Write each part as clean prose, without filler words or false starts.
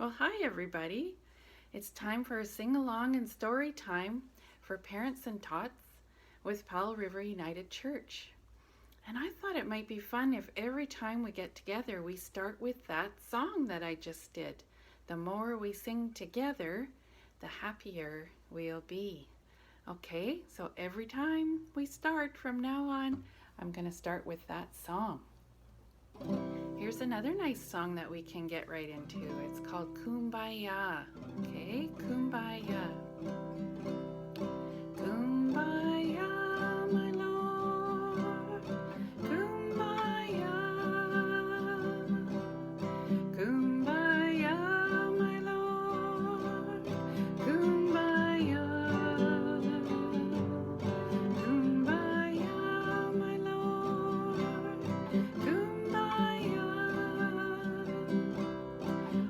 Well, hi everybody. It's time for a sing-along and story time for parents and tots with Powell River United Church. And I thought it might be fun if every time we get together we start with that song that I just did. The more we sing together, the happier we'll be. Okay, so every time we start from now on, I'm going to start with that song. Here's another nice song that we can get right into. It's called Kumbaya. Okay, Kumbaya. Kumbaya, my Lord. Kumbaya. Kumbaya, my Lord. Kumbaya. Kumbaya, my Lord. Kumbaya.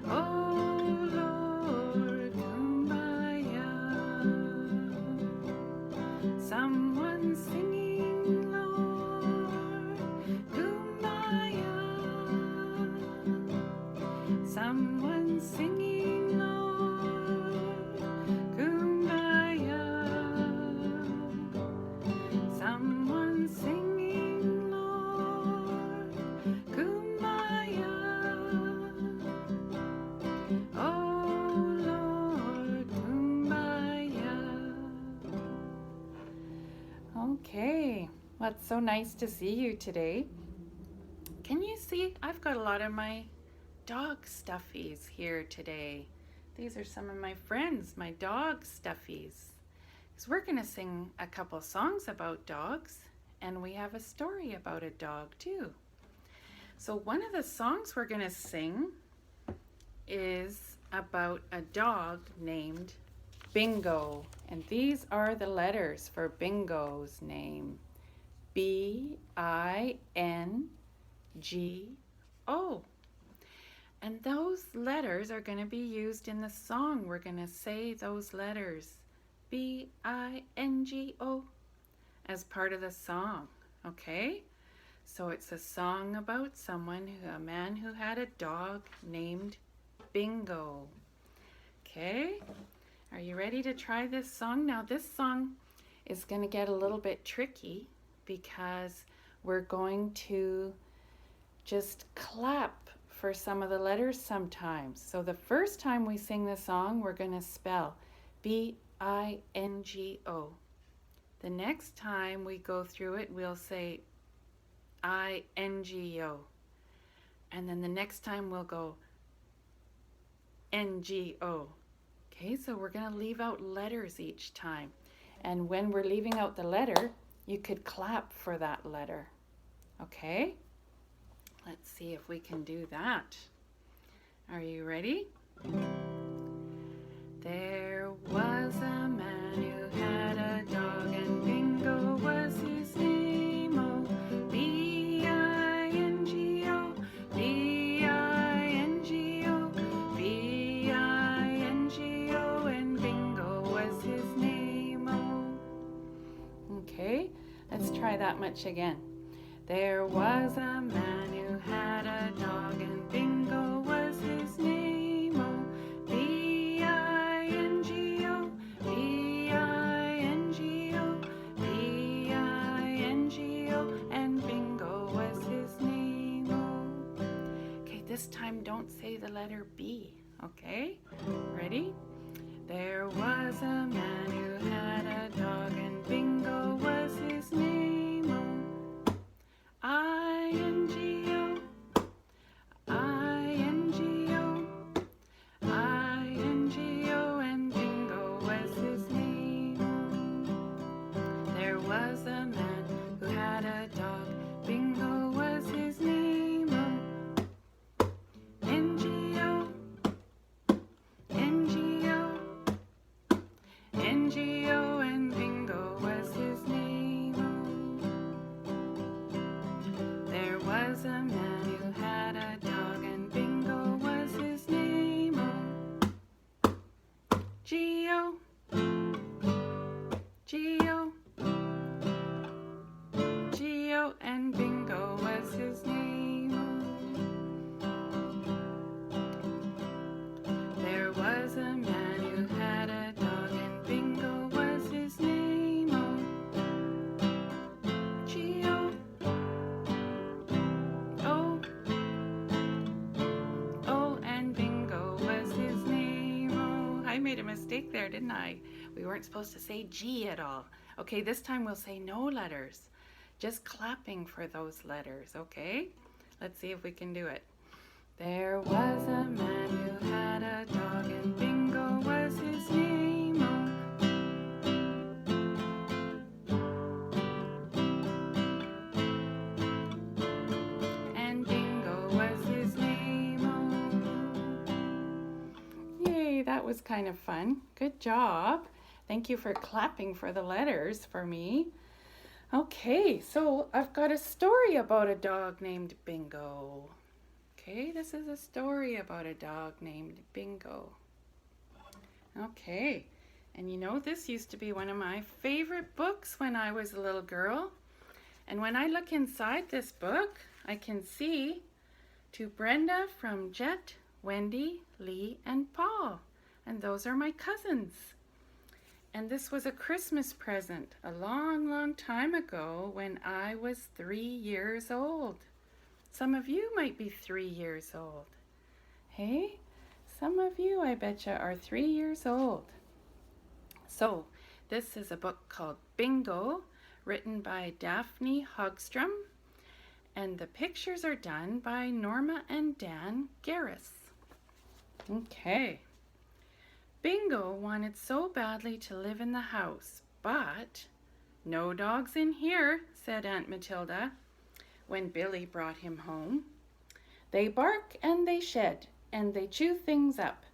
Oh Lord, Kumbaya. Someone singing, Lord, Kumbaya. Someone singing, Lord, Kumbaya. Someone singing, Lord, Kumbaya. Oh Lord, Kumbaya. Okay, well, it's so nice to see you today. Can you see? I've got a lot of my dog stuffies here today. These are some of my friends, my dog stuffies. Because we're going to sing a couple songs about dogs, and we have a story about a dog too. So one of the songs we're going to sing is about a dog named Bingo. And these are the letters for Bingo's name. B-I-N-G-O. And those letters are going to be used in the song. We're going to say those letters, B-I-N-G-O, as part of the song, okay? So it's a song about a man who had a dog named Bingo. Okay, are you ready to try this song? Now this song is going to get a little bit tricky because we're going to just clap for some of the letters sometimes. So the first time we sing the song, we're going to spell B-I-N-G-O. The next time we go through it, we'll say I-N-G-O. And then the next time we'll go N-G-O. Okay, so we're going to leave out letters each time. And when we're leaving out the letter, you could clap for that letter. Okay? Let's see if we can do that. Are you ready? There was a man who had a dog, and Bingo was his name. Oh, B-I-N-G-O, B-I-N-G-O, B-I-N-G-O, and Bingo was his name. Oh. Okay, let's try that much again. There was a man who had a dog, and Bingo was his name. Oh, B-I-N-G-O, B-I-N-G-O, B-I-N-G-O, and Bingo was his name. Oh. Okay, this time don't say the letter B, okay? Ready? There was a man who had a dog, and Bingo was his name. Oh. I-N-G-O, I-N-G-O, I-N-G-O, and Bingo was his name. There was a man who had a dog, Bingo was his name. N-G-O, N-G-O, N-G-O, and Bingo mistake there, didn't I? We weren't supposed to say G at all. Okay, this time we'll say no letters. Just clapping for those letters, okay? Let's see if we can do it. There was a man who had a dog, and Bingo was his name. And Bingo was his name. Yay, that was kind of fun. Good job. Thank you for clapping for the letters for me. Okay, so I've got a story about a dog named Bingo. Okay, this is a story about a dog named Bingo. Okay, and you know, this used to be one of my favorite books when I was a little girl. And when I look inside this book, I can see to Brenda from Jet, Wendy, Lee, and Paul. And those are my cousins. And this was a Christmas present a long, long time ago when I was 3 years old. Some of you might be 3 years old. Hey, some of you, I betcha, are 3 years old. So, this is a book called Bingo, written by Daphne Hogstrom, and the pictures are done by Norma and Dan Garris. Okay. Bingo wanted so badly to live in the house, but no dogs in here, said Aunt Matilda when Billy brought him home. They bark and they shed and they chew things up.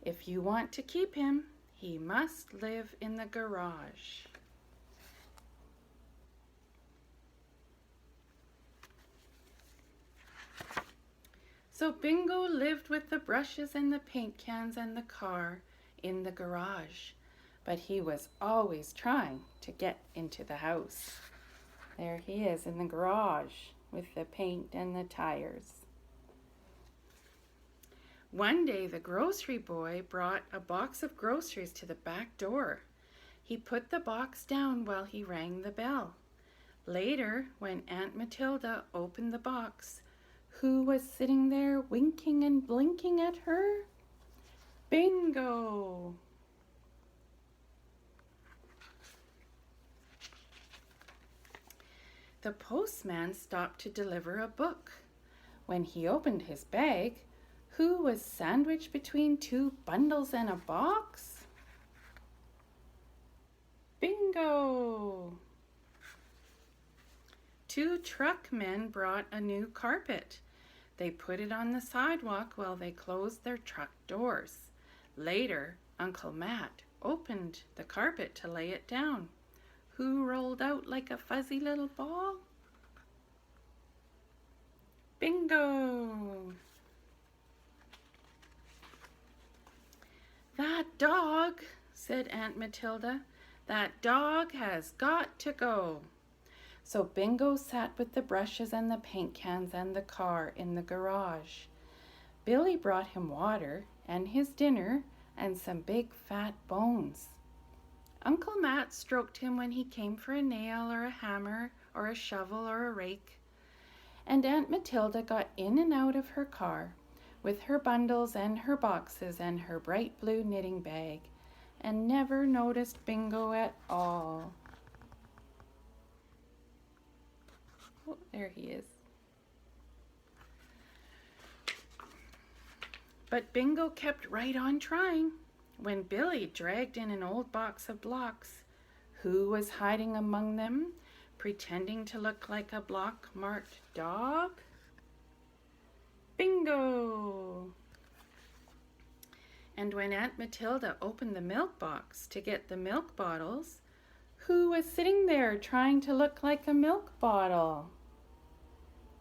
If you want to keep him, he must live in the garage. So Bingo lived with the brushes and the paint cans and the car in the garage, but he was always trying to get into the house. There he is in the garage with the paint and the tires. One day the grocery boy brought a box of groceries to the back door. He put the box down while he rang the bell. Later, when Aunt Matilda opened the box, who was sitting there winking and blinking at her? Bingo! The postman stopped to deliver a book. When he opened his bag, who was sandwiched between two bundles and a box? Bingo! Two truck men brought a new carpet. They put it on the sidewalk while they closed their truck doors. Later, Uncle Matt opened the carpet to lay it down. Who rolled out like a fuzzy little ball? Bingo! That dog, said Aunt Matilda, that dog has got to go. So Bingo sat with the brushes and the paint cans and the car in the garage. Billy brought him water and his dinner and some big fat bones. Uncle Matt stroked him when he came for a nail or a hammer or a shovel or a rake. And Aunt Matilda got in and out of her car with her bundles and her boxes and her bright blue knitting bag and never noticed Bingo at all. Oh, there he is. But Bingo kept right on trying. When Billy dragged in an old box of blocks, who was hiding among them, pretending to look like a block-marked dog? Bingo! And when Aunt Matilda opened the milk box to get the milk bottles, who was sitting there trying to look like a milk bottle?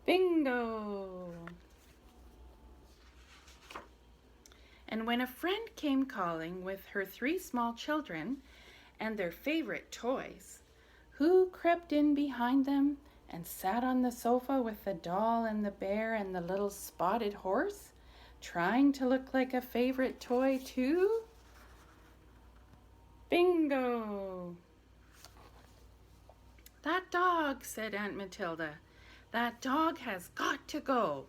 Bingo! And when a friend came calling with her 3 small children and their favorite toys, who crept in behind them and sat on the sofa with the doll and the bear and the little spotted horse, trying to look like a favorite toy too? Bingo! That dog, said Aunt Matilda, that dog has got to go.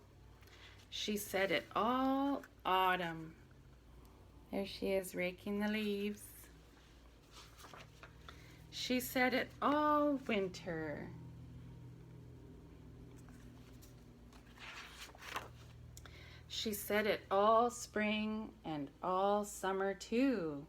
She said it all autumn. There she is raking the leaves. She said it all winter. She said it all spring and all summer too.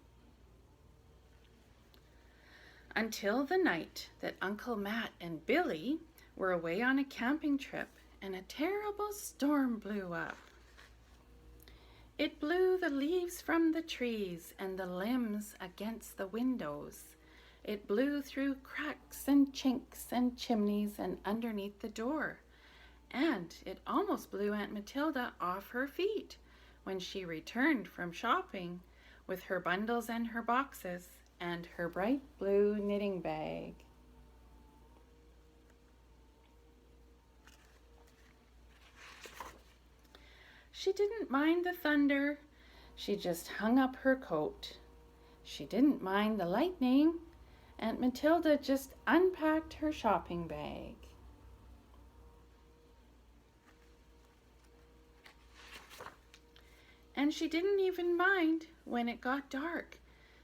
Until the night that Uncle Matt and Billy were away on a camping trip and a terrible storm blew up. It blew the leaves from the trees and the limbs against the windows. It blew through cracks and chinks and chimneys and underneath the door. And it almost blew Aunt Matilda off her feet when she returned from shopping with her bundles and her boxes and her bright blue knitting bag. She didn't mind the thunder. She just hung up her coat. She didn't mind the lightning. Aunt Matilda just unpacked her shopping bag. And she didn't even mind when it got dark.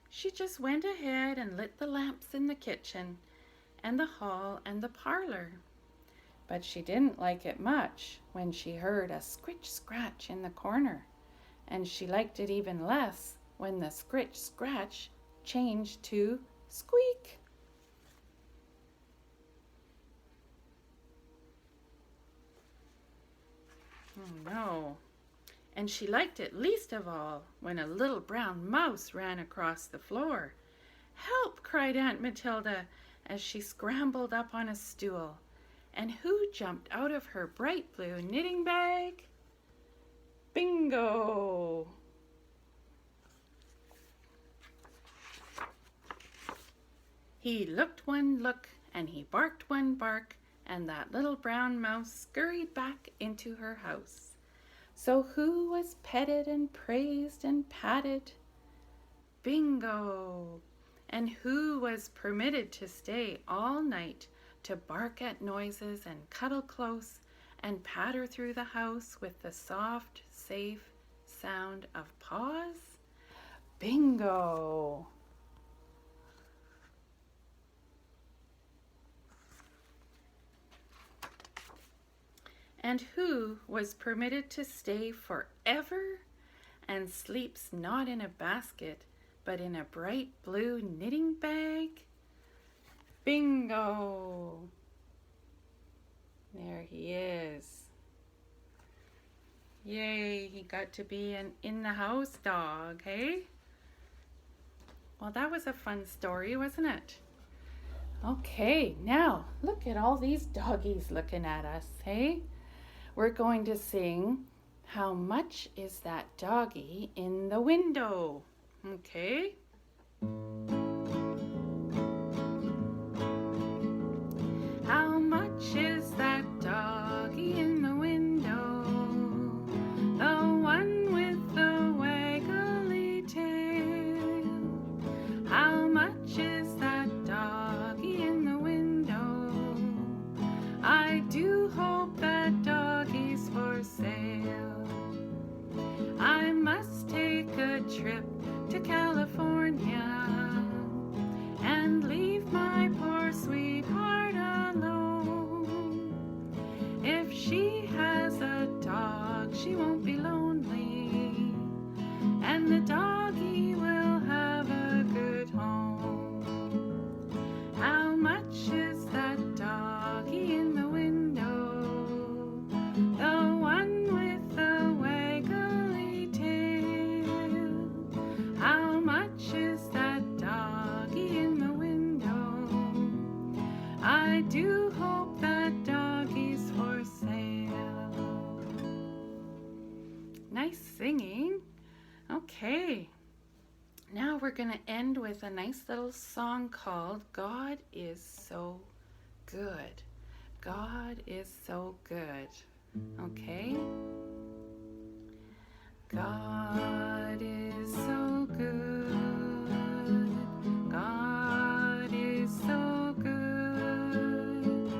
She just went ahead and lit the lamps in the kitchen and the hall and the parlor. But she didn't like it much when she heard a scritch-scratch in the corner. And she liked it even less when the scritch-scratch changed to squeak. Oh no. And she liked it least of all when a little brown mouse ran across the floor. "Help!" cried Aunt Matilda as she scrambled up on a stool. And who jumped out of her bright blue knitting bag? Bingo! He looked one look and he barked one bark, and that little brown mouse scurried back into her house. So who was petted and praised and patted? Bingo! And who was permitted to stay all night to bark at noises and cuddle close and patter through the house with the soft, safe sound of paws? Bingo! And who was permitted to stay forever and sleeps not in a basket but in a bright blue knitting bag? Bingo! There he is. Yay, he got to be an in-the-house dog, hey? Well, that was a fun story, wasn't it? Okay, now look at all these doggies looking at us, hey? We're going to sing, "How Much Is That Doggie in the Window?" Okay? How much is that doggie in the window? The one with the waggly tail. How much is that doggie in the window? I do hope that doggie's for sale. I must take a trip to California and leave my poor sweetheart alone. If she has a dog, she won't be lonely, and the doggie will have a good home. How much is that doggie in the window? The one with the waggly tail. How much is that doggie in the window? I do hope that doggie's for sale. Nice singing. Okay. Now we're going to end with a nice little song called "God is So Good." God is so good. Okay? God is so good. God is so good.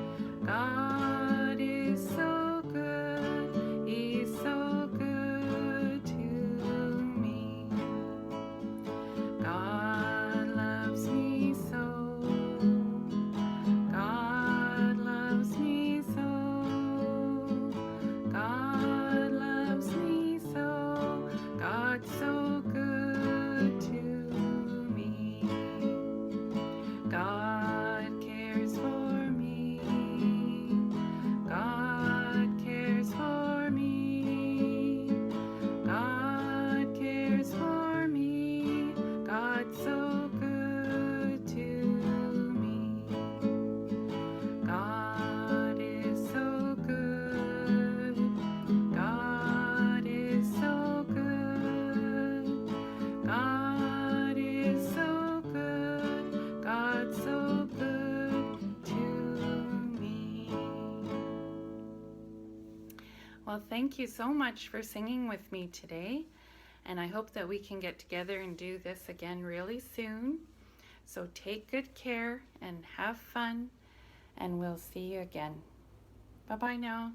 God is so good. He's so good to me. Well, thank you so much for singing with me today. And I hope that we can get together and do this again really soon. So take good care and have fun, and we'll see you again. Bye-bye now.